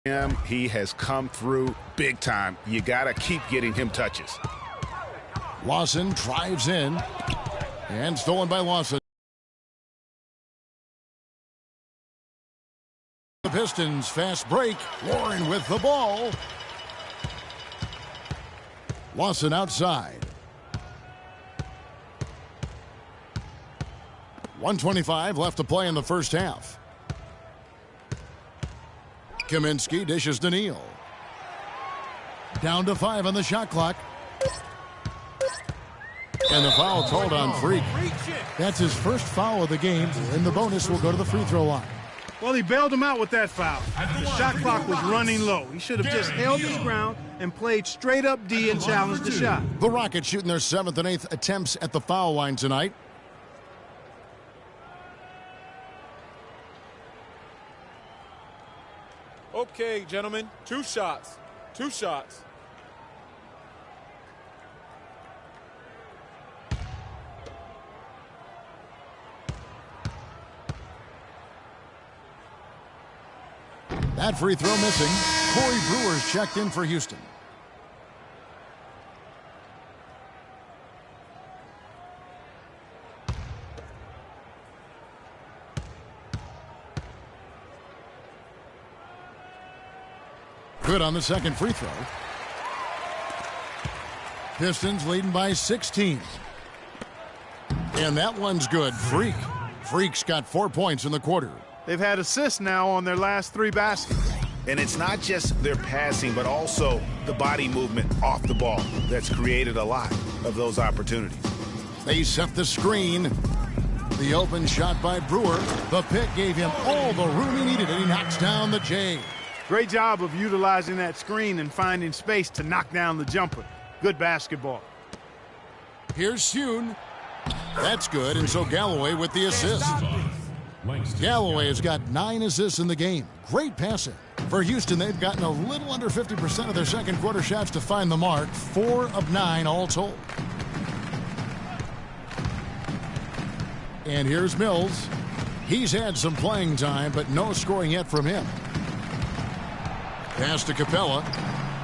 He has come through big time. You got to keep getting him touches. Lawson drives in and stolen by Lawson. The Pistons fast break. Warren with the ball. Lawson outside. 1:25 left to play in the first half. Kaminsky dishes to Neal. Down to 5 on the shot clock. And the foul called on Freak. That's his first foul of the game, and the bonus will go to the free throw line. Well, he bailed him out with that foul. The shot clock was running low. He should have just held his ground and played straight up D and challenged the shot. The Rockets shooting their 7th and 8th attempts at the foul line tonight. Okay, gentlemen, 2 shots. 2 shots. That free throw missing. Corey Brewer's checked in for Houston. Good on the second free throw. Pistons leading by 16. And that one's good. Freak's got 4 points in the quarter. They've had assists now on their last 3 baskets. And it's not just their passing, but also the body movement off the ball that's created a lot of those opportunities. They set the screen. The open shot by Brewer. The pick gave him all the room he needed, and he knocks down the J. Great job of utilizing that screen and finding space to knock down the jumper. Good basketball. Here's Shun. That's good, and so Galloway with the assist. Galloway has got 9 assists in the game. Great passing. For Houston, they've gotten a little under 50% of their second quarter shots to find the mark. 4 of 9 all told. And here's Mills. He's had some playing time, but no scoring yet from him. Pass to Capella.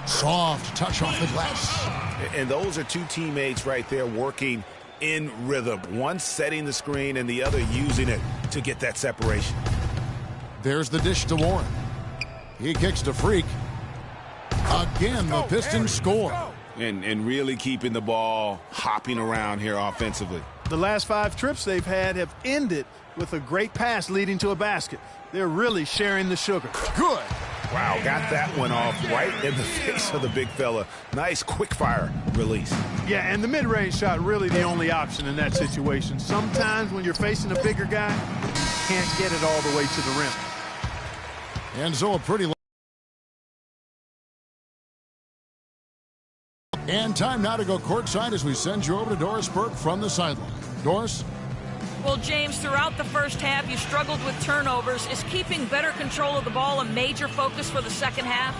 Soft touch off the glass. And those are 2 teammates right there working in rhythm. One setting the screen and the other using it to get that separation. There's the dish to Warren. He kicks to Freak. Again, the Pistons score. And really keeping the ball hopping around here offensively. The last 5 trips they've had have ended with a great pass leading to a basket. They're really sharing the sugar. Good. Wow, got that one off right in the face of the big fella. Nice quick fire release. Yeah, and the mid-range shot really the only option in that situation. Sometimes when you're facing a bigger guy, you can't get it all the way to the rim. And so a pretty... And time now to go courtside as we send you over to Doris Burke from the sideline. Doris? Well, James, throughout the first half, you struggled with turnovers. Is keeping better control of the ball a major focus for the second half?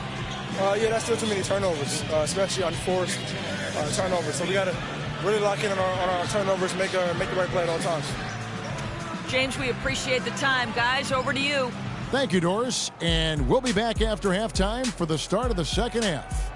Yeah, that's still too many turnovers, especially unforced turnovers. So we got to really lock in on our turnovers, make the right play at all times. James, we appreciate the time. Guys, over to you. Thank you, Doris. And we'll be back after halftime for the start of the second half.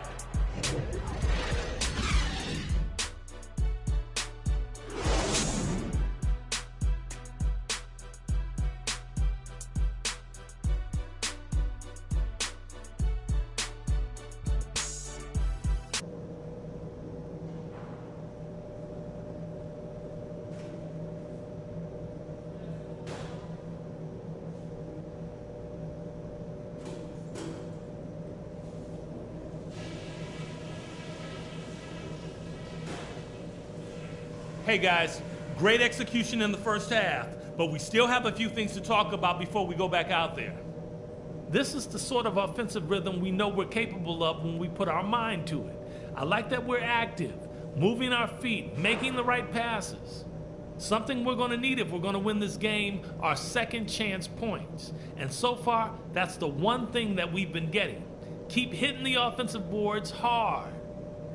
Hey guys, great execution in the first half, but we still have a few things to talk about before we go back out there. This is the sort of offensive rhythm we know we're capable of when we put our mind to it. I like that we're active, moving our feet, making the right passes. Something we're going to need if we're going to win this game are second chance points. And so far, that's the one thing that we've been getting. Keep hitting the offensive boards hard.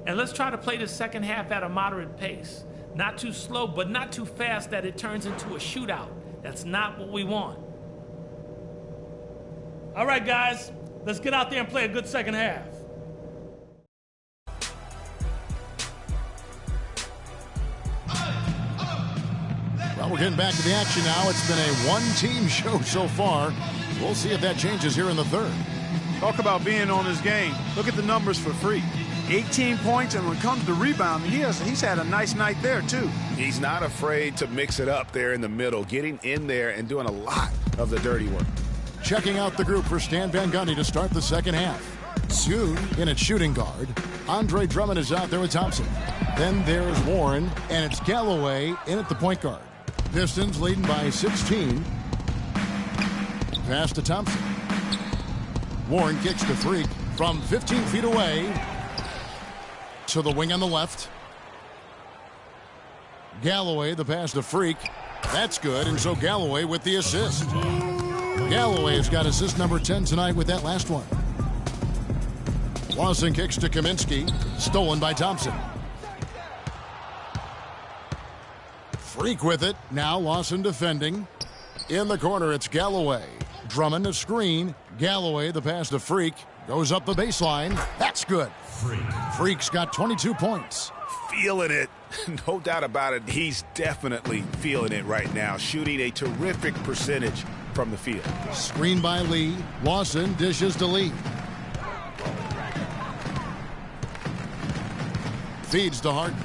And let's try to play the second half at a moderate pace. Not too slow, but not too fast that it turns into a shootout. That's not what we want. All right, guys, Let's get out there and play a good second half. Well, we're getting back to the action now. It's been a one-team show so far. We'll see if that changes here in the third. Talk about being on his game. Look at the numbers for Freak. 18 points, and when it comes to rebounding, he's had a nice night there, too. He's not afraid to mix it up there in the middle, getting in there and doing a lot of the dirty work. Checking out the group for Stan Van Gundy to start the second half. Soon in at shooting guard. Andre Drummond is out there with Thompson. Then there's Warren, and it's Galloway in at the point guard. Pistons leading by 16. Pass to Thompson. Warren kicks to Freak from 15 feet away to the wing on the left. Galloway, the pass to Freak. That's good, and so Galloway with the assist. Galloway has got assist number 10 tonight with that last one. Lawson kicks to Kaminsky. Stolen by Thompson. Freak with it. Now Lawson defending. In the corner, it's Galloway. Drummond a screen. Galloway, the pass to Freak. Goes up the baseline. That's good. Freak's got 22 points. Feeling it. No doubt about it. He's definitely feeling it right now. Shooting a terrific percentage from the field. Screen by Lee. Lawson dishes to Lee. Feeds to Harden.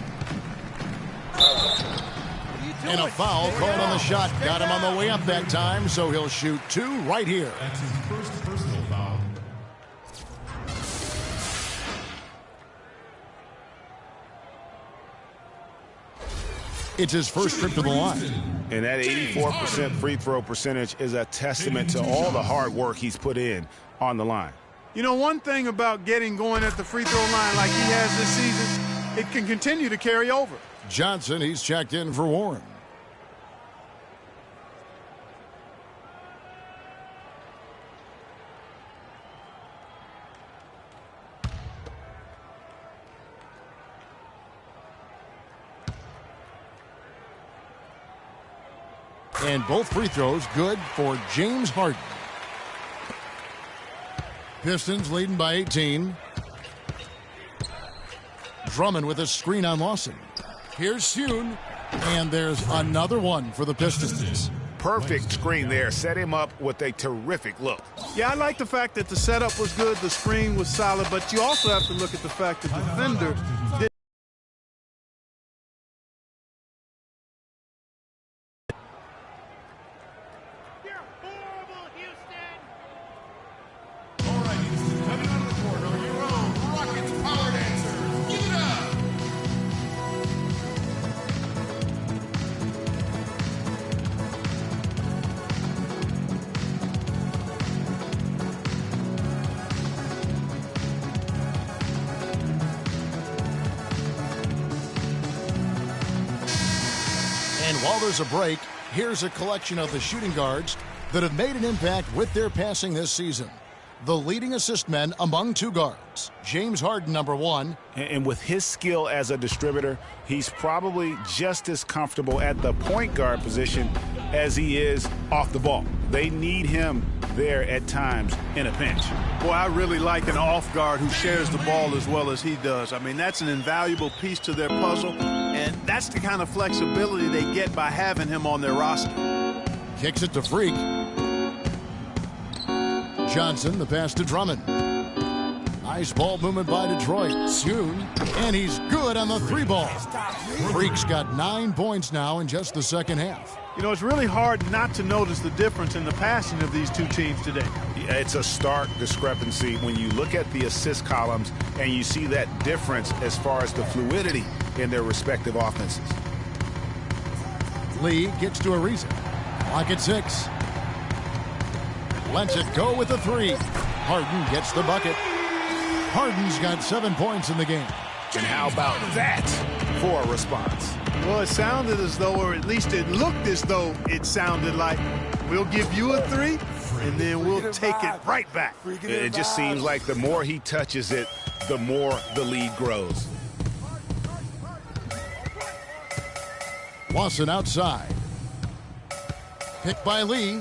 And a foul called on the shot. Got him on the way up that time, so he'll shoot two right here. That's his first personal foul. It's his first trip to the line. And that 84% free throw percentage is a testament to all the hard work he's put in on the line. You know, one thing about getting going at the free throw line like he has this season, it can continue to carry over. Johnson, he's checked in for Warren. And both free throws good for James Harden. Pistons leading by 18. Drummond with a screen on Lawson. Here's Soon. And there's another one for the Pistons. Perfect screen there. Set him up with a terrific look. Yeah, I like the fact that the setup was good, the screen was solid, but you also have to look at the fact that the defender did. And while there's a break, here's a collection of the shooting guards that have made an impact with their passing this season. The leading assist men among two guards. James Harden, number one. And with his skill as a distributor, he's probably just as comfortable at the point guard position as he is off the ball. They need him there at times in a pinch. Boy, I really like an off guard who shares the ball as well as he does. I mean, that's an invaluable piece to their puzzle, and that's the kind of flexibility they get by having him on their roster. Kicks it to Freak. Johnson, the pass to Drummond. Nice ball movement by Detroit. Soon, and he's good on the three ball. Freak's got 9 points now in just the second half. You know, it's really hard not to notice the difference in the passing of these two teams today. Yeah, it's a stark discrepancy when you look at the assist columns and you see that difference as far as the fluidity in their respective offenses. Lee gets to Ariza. Clock at 6. Lets it go with the three. Harden gets the bucket. Harden's got 7 points in the game. And how about that for a response? Well, it sounded as though, or at least it looked as though it sounded like, we'll give you a three, and then we'll take it right back. It just seems like the more he touches it, the more the lead grows. Lawson outside. Picked by Lee.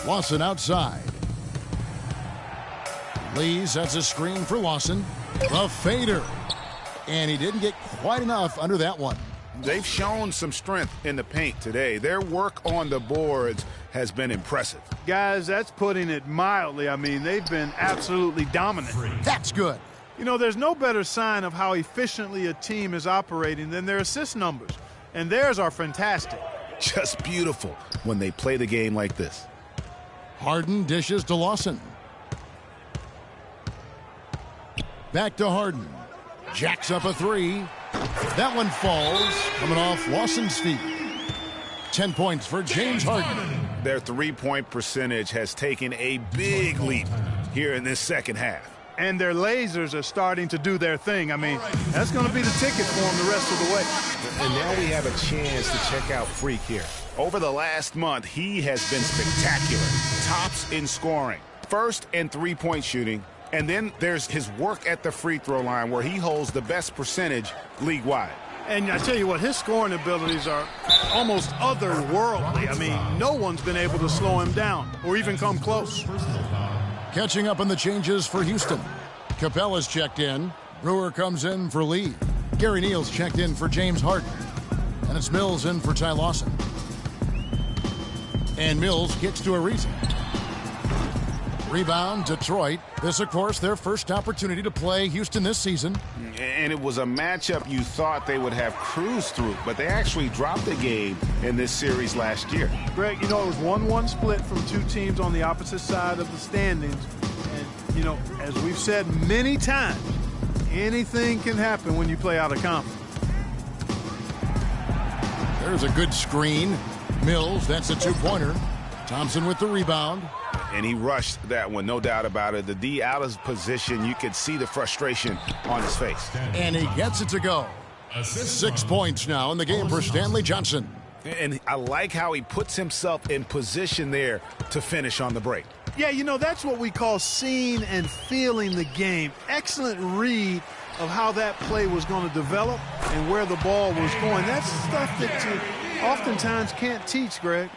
Lawson outside. Lee sets a screen for Lawson. The fader. And he didn't get quite enough under that one. They've shown some strength in the paint today. Their work on the boards has been impressive. Guys, that's putting it mildly. I mean, they've been absolutely dominant. That's good. You know, there's no better sign of how efficiently a team is operating than their assist numbers. And theirs are fantastic. Just beautiful when they play the game like this. Harden dishes to Lawson. Back to Harden. Jacks up a three. That one falls, coming off Lawson's feet. 10 points for James Harden. Their three-point percentage has taken a big leap here in this second half. And their lasers are starting to do their thing. I mean, that's going to be the ticket for them the rest of the way. And now we have a chance to check out Freak here. Over the last month, he has been spectacular. Tops in scoring, first in three-point shooting, and then there's his work at the free throw line where he holds the best percentage league-wide. And I tell you what, his scoring abilities are almost otherworldly. I mean, no one's been able to slow him down or even come close. Catching up on the changes for Houston. Capella's checked in. Brewer comes in for Lee. Gary Neal's checked in for James Harden. And it's Mills in for Ty Lawson. And Mills kicks to Ariza. Rebound, Detroit. This, of course, their first opportunity to play Houston this season. And it was a matchup you thought they would have cruised through, but they actually dropped the game in this series last year. Greg, you know, it was 1-1 split from two teams on the opposite side of the standings. And, you know, as we've said many times, anything can happen when you play out of conference. There's a good screen. Mills, that's a two-pointer. Thompson with the rebound. And he rushed that one, no doubt about it. The D out of position, you could see the frustration on his face. And he gets it to go. 6 points now in the game for Stanley Johnson. And I like how he puts himself in position there to finish on the break. Yeah, you know, that's what we call seeing and feeling the game. Excellent read of how that play was going to develop and where the ball was going. That's stuff that you oftentimes can't teach, Greg.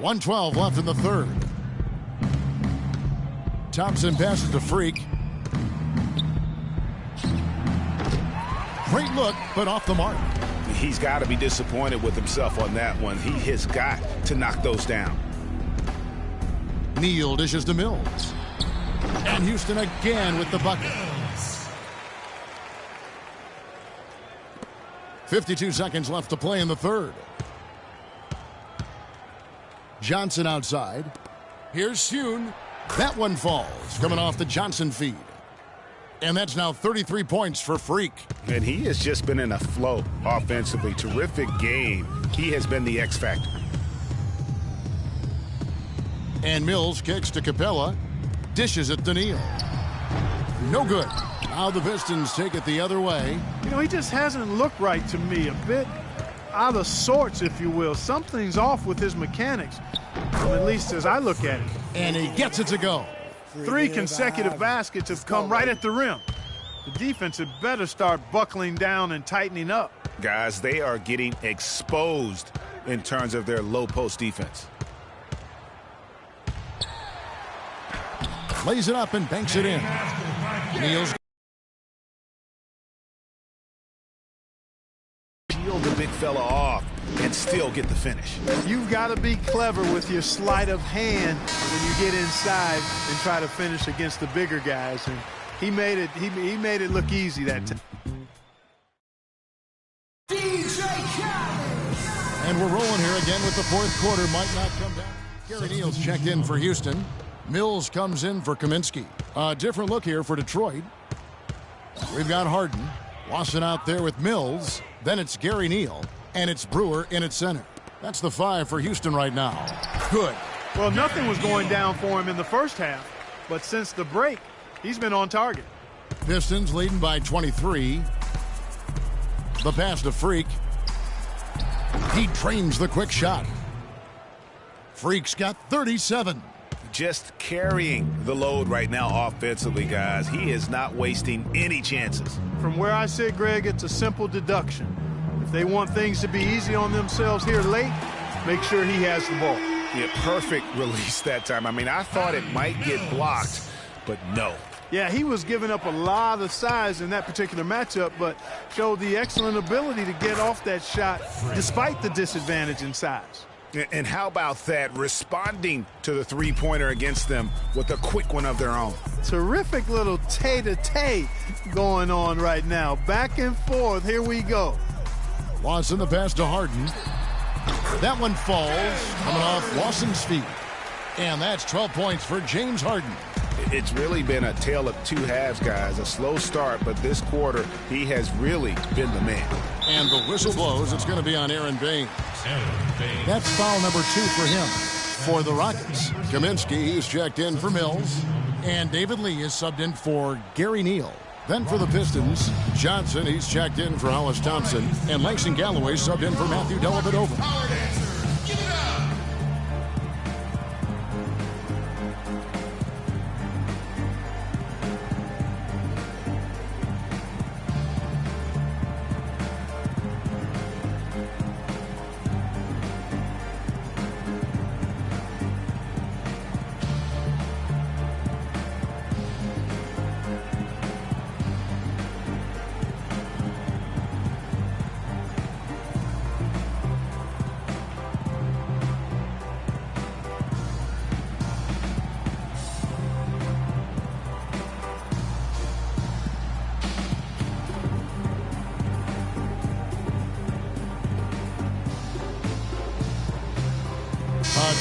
1:12 left in the third. Thompson passes to Freak. Great look, but off the mark. He's got to be disappointed with himself on that one. He has got to knock those down. Neal dishes to Mills. And Houston again with the bucket. 52 seconds left to play in the third. Johnson outside. Here's Hune. That one falls, coming off the Johnson feed. And that's now 33 points for Freak. And he has just been in a flow offensively. Terrific game. He has been the X factor. And Mills kicks to Capella. Dishes it to Neal. No good. Now the Pistons take it the other way. You know, he just hasn't looked right to me. A bit out of sorts, if you will. Something's off with his mechanics, at least as I look at it. And he gets it to go. 3 consecutive baskets have come right at the rim. The defense had better start buckling down and tightening up. Guys, they are getting exposed in terms of their low post defense. Lays it up and banks it in. Neal's peel the big fella off and still get the finish. You've got to be clever with your sleight of hand when you get inside and try to finish against the bigger guys. And he made it. He made it look easy that time. And we're rolling here again with the fourth quarter. Might not come down. Gary Neal's checked in for Houston. Mills comes in for Kaminsky. A different look here for Detroit. We've got Harden. Lawson out there with Mills. Then it's Gary Neal. And it's Brewer in at center. That's the 5 for Houston right now. Good. Well, nothing was going down for him in the first half. But since the break, he's been on target. Pistons leading by 23. The pass to Freak. He trains the quick shot. Freak's got 37. Just carrying the load right now offensively, guys. He is not wasting any chances. From where I sit, Greg, it's a simple deduction. If they want things to be easy on themselves here late, make sure he has the ball. Yeah, perfect release that time. I mean, I thought it might get blocked, but no. Yeah, he was giving up a lot of size in that particular matchup, but showed the excellent ability to get off that shot despite the disadvantage in size. And how about that, responding to the three-pointer against them with a quick one of their own. Terrific little tay-to-tay going on right now. Back and forth. Here we go. Lawson the pass to Harden. That one falls, coming off Lawson's feet. And that's 12 points for James Harden. It's really been a tale of two halves, guys. A slow start, but this quarter, he has really been the man. And the whistle blows. It's going to be on Aaron Baines. That's foul number 2 for him. For the Rockets, Kaminsky, he's checked in for Mills. And David Lee is subbed in for Gary Neal. Then for the Pistons, Johnson, he's checked in for Hollis Thompson. And Langston Galloway subbed in for Matthew Dellavedova.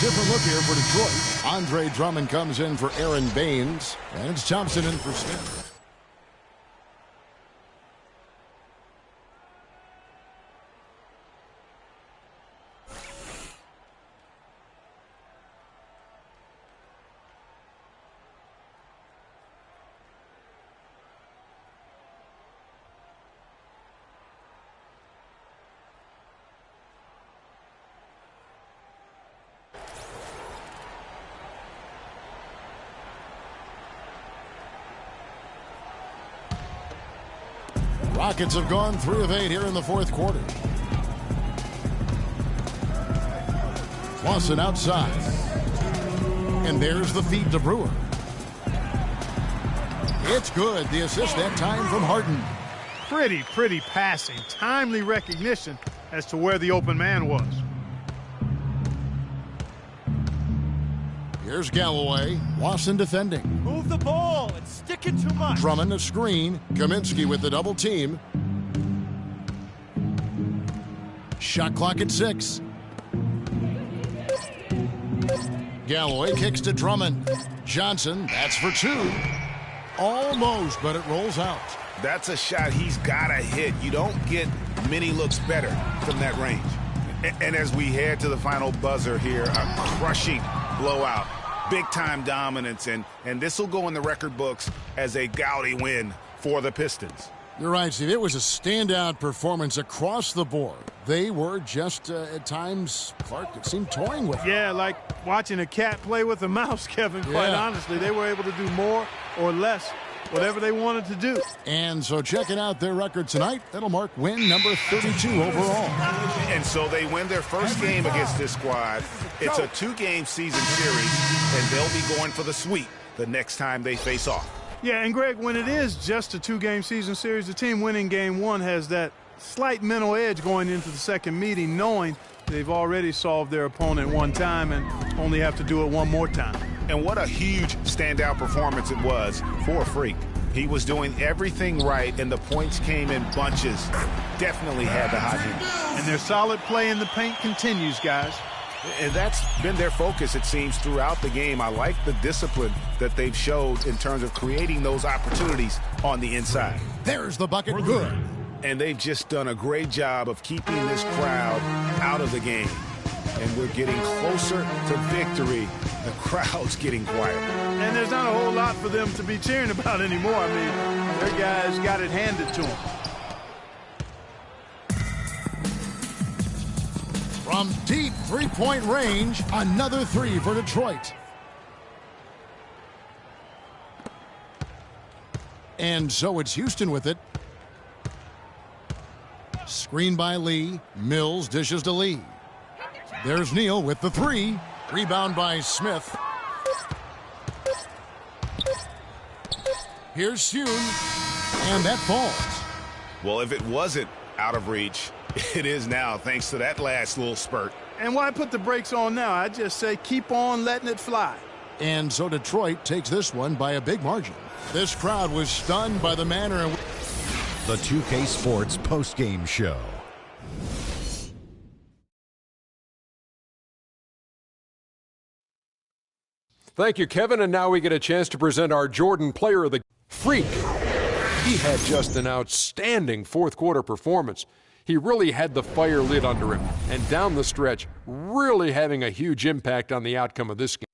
Different look here for Detroit. Andre Drummond comes in for Aaron Baines. And it's Thompson in for Smith. Rockets have gone 3 of 8 here in the fourth quarter. Lawson outside. And there's the feed to Brewer. It's good. The assist that time from Harden. Pretty passing. Timely recognition as to where the open man was. Here's Galloway. Lawson defending. Move the ball and stick it too much. Drummond a screen. Kaminsky with the double team. Shot clock at 6. Galloway kicks to Drummond. Johnson, that's for 2. Almost, but it rolls out. That's a shot he's got to hit. You don't get many looks better from that range. And as we head to the final buzzer here, a crushing blowout. Big-time dominance, and this will go in the record books as a gaudy win for the Pistons. You're right, Steve. It was a standout performance across the board. They were just, at times, Clark, it seemed toying with it. Yeah, like watching a cat play with a mouse, Kevin, quite honestly. They were able to do more or less, whatever they wanted to do. And so checking out their record tonight, that'll mark win number 32 overall. And so they win their first game against this squad. It's a 2-game season series, and they'll be going for the sweep the next time they face off. Yeah, and Greg, when it is just a 2-game season series, the team winning game 1 has that slight mental edge going into the second meeting, knowing they've already solved their opponent one time and only have to do it one more time. And what a huge standout performance it was for Freak. He was doing everything right, and the points came in bunches. Definitely had the hot hand. And their solid play in the paint continues, guys. And that's been their focus, it seems, throughout the game. I like the discipline that they've showed in terms of creating those opportunities on the inside. There's the bucket. Good. And they've just done a great job of keeping this crowd out of the game. And we're getting closer to victory. The crowd's getting quiet. And there's not a whole lot for them to be cheering about anymore. I mean, their guys got it handed to them. From deep three-point range, another 3 for Detroit. And so it's Houston with it. Screen by Lee. Mills dishes to Lee. There's Neal with the 3. Rebound by Smith. Here's Hune, and that falls. Well, if it wasn't out of reach, it is now, thanks to that last little spurt. And why put the brakes on now? I just say keep on letting it fly. And so Detroit takes this one by a big margin. This crowd was stunned by the manner in The 2K Sports postgame show. Thank you, Kevin. And now we get a chance to present our Jordan Player of the Freak. He had just an outstanding fourth quarter performance. He really had the fire lit under him, and down the stretch, really having a huge impact on the outcome of this game.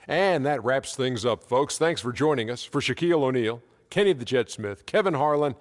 And that wraps things up, folks. Thanks for joining us. For Shaquille O'Neal, Kenny the Jet Smith, Kevin Harlan,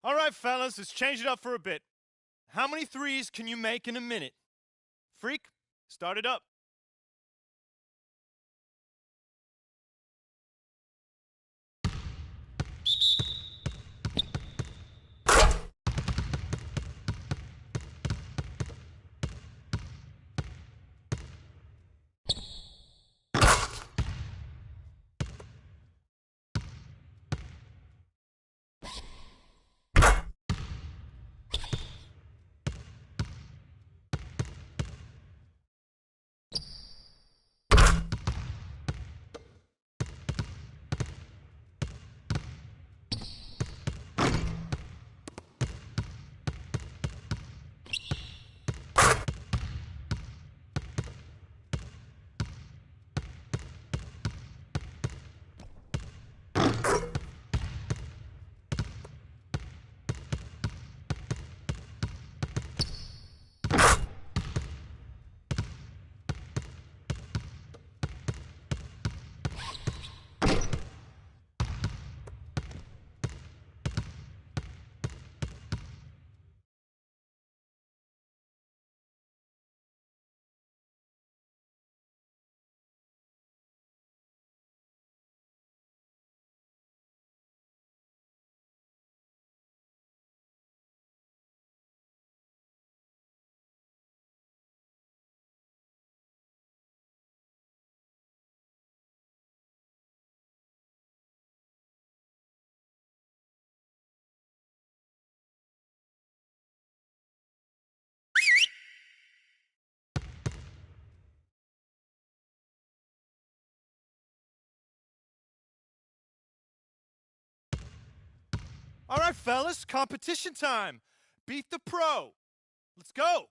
All right, fellas, let's change it up for a bit. How many threes can you make in a minute? Freak, start it up. All right, fellas, competition time. Beat the pro. Let's go.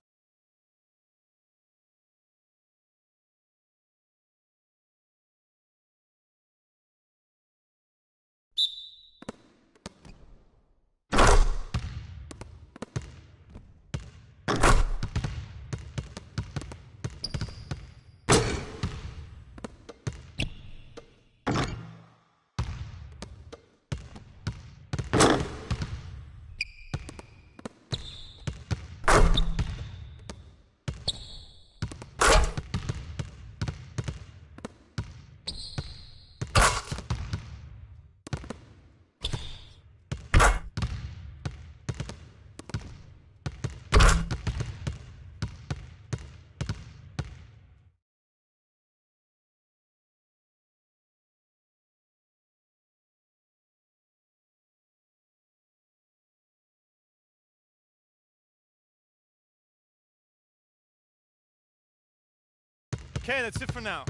Okay, that's it for now.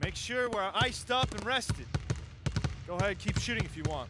Make sure we're iced up and rested. Go ahead, keep shooting if you want.